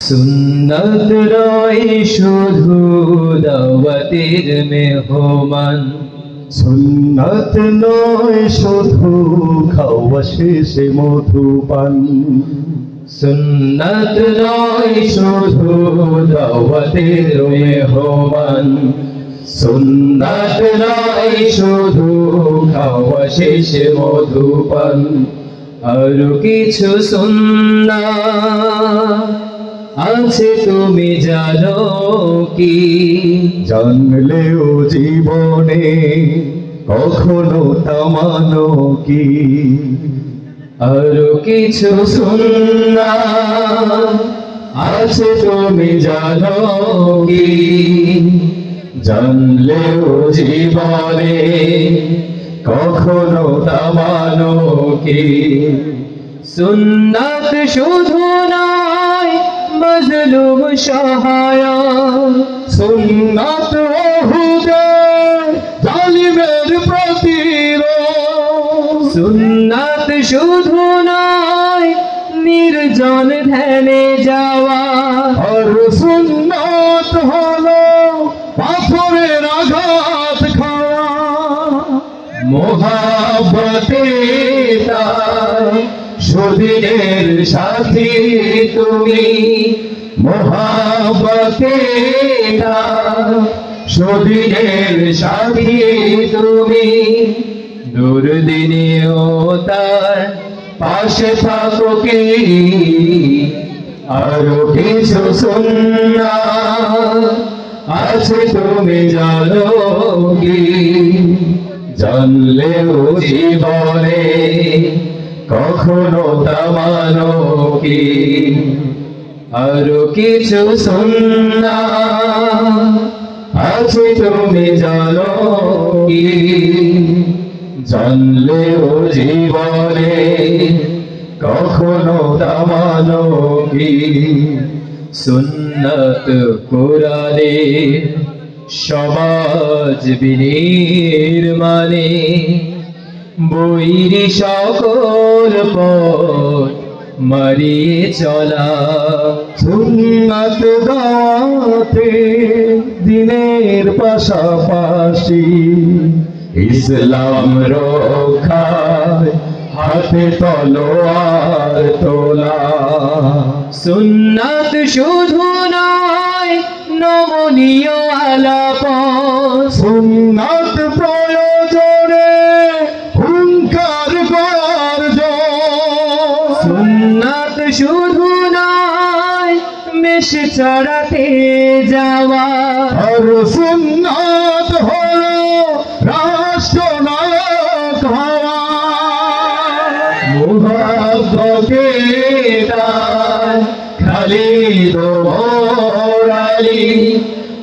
সুন্নত নয় শুধু দাওয়াতের মেহমান, সুন্নাত নয় শুধু খাওয়া শেষে মধুপান, সুন্নত নয় শুধু দাওয়াতের মেহমান, সুন্নত নয় শুধু খাওয়া শেষে মধুপান, আরো কিছু সুন্নাত আছে তুমি জানো কি? জানলেও জীবনে কখনো তা মানো কি? আরো কিছু সুন্নাত আছে তুমি জানো কি? জানলেও জীবনে কখনো তা মানো কি? সুন্নাত শুধু নয় মজলুম সহায়ক, সুন্নাত ওহুদের জালিমের প্রতিরোধ, সুন্নাত শুধু নয় নির্জন ধ্যানে যাওয়া, আর সুন্নাত হলো পাথরের আঘাত খাওয়া। মোহাব্বতে তার সুদিনের সাথী তুমি, মোহাব্বতে তার সুদিনের সাথী তুমি, দুর্দিনেও তার পাশে থাকো কি? আরো কিছু সুন্নাত আছে তুমি জানো কি? জানলেও জীবনে কখনো তা মানো কি? আরো কিছু সুন্নাত আছে তুমি জানো কি? জানলেও জীবনে কখনো তা মানো কি? সুন্নাত কোরআনে সমাজ বিনির্মাণে, বৈরী সকল পথ মারিয়ে চলা, সুন্নাত দাওয়াতে দিনের পাশাপাশি ইসলাম রক্ষায় হাতে তলোয়ার তোলা। সুন্নাত শুধু নয় নমনীয় আলাপন, সুন্নাত প্রয়োজনে হুঙ্কার গর্জন, সুন্নাত শুধু নয় মেষ চড়াতে যাওয়া, আর সুন্নাত হলো রাষ্ট্রনায়ক হওয়া। মুহাব্বতে তার খালিদ ওমর আলী,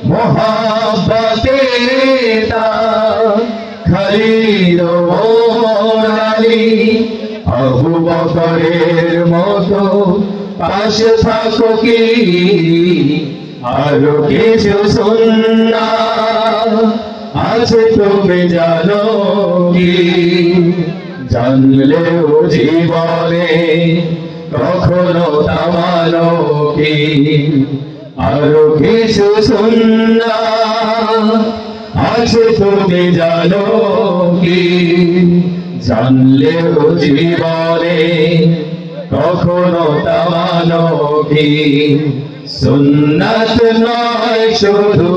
মুহাব্বতে তার খালিদ ওমর আলী, আবু বকরের মতো পাশে থাকো কি? আরো কিছু সুন্নাত আছে তুমি জানো কি? জানলেও জীবনে কখনো তা মানো কি? আরো কিছু সুন্নাত আছে তুমি জানো কি? জানলেও জীবনে কখনো তা মানো কি? সুন্নাত নয় শুধু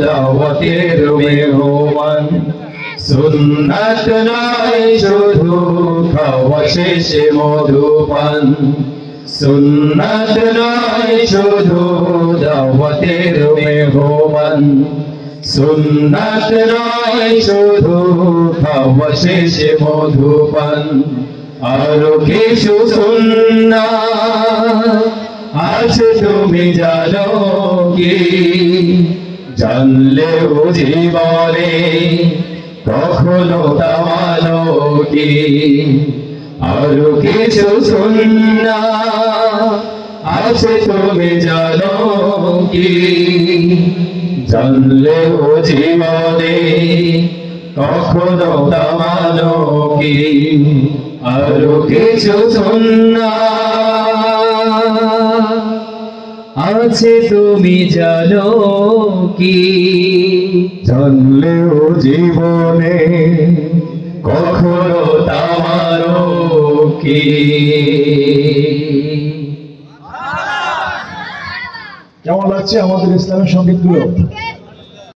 দাওয়াতের মেহমান, সুন্নাত নয় শুধু খাওয়া শেষে মধুপান, সুন্নাত নয় শুধু দাওয়াতের মেহমান, সুন্নাত নয় শুধু খাওয়া শেষে মধুপান, আরো কিছু সুন্নাত আছে তুমি জানো কি? জানলেও জীবনে কখনো তা মানো কি? আরো কিছু সুন্নাত আছে তুমি জানো কি? জানলেও জীবনে কখনো তা মানো কি? আরো কিছু সুন্নাত আছে তুমি জানো কি? জানলেও জীবনে কখনো তামারও কি? কেমন লাগছে আমাদের ইসলামের সঙ্গীতগুলো?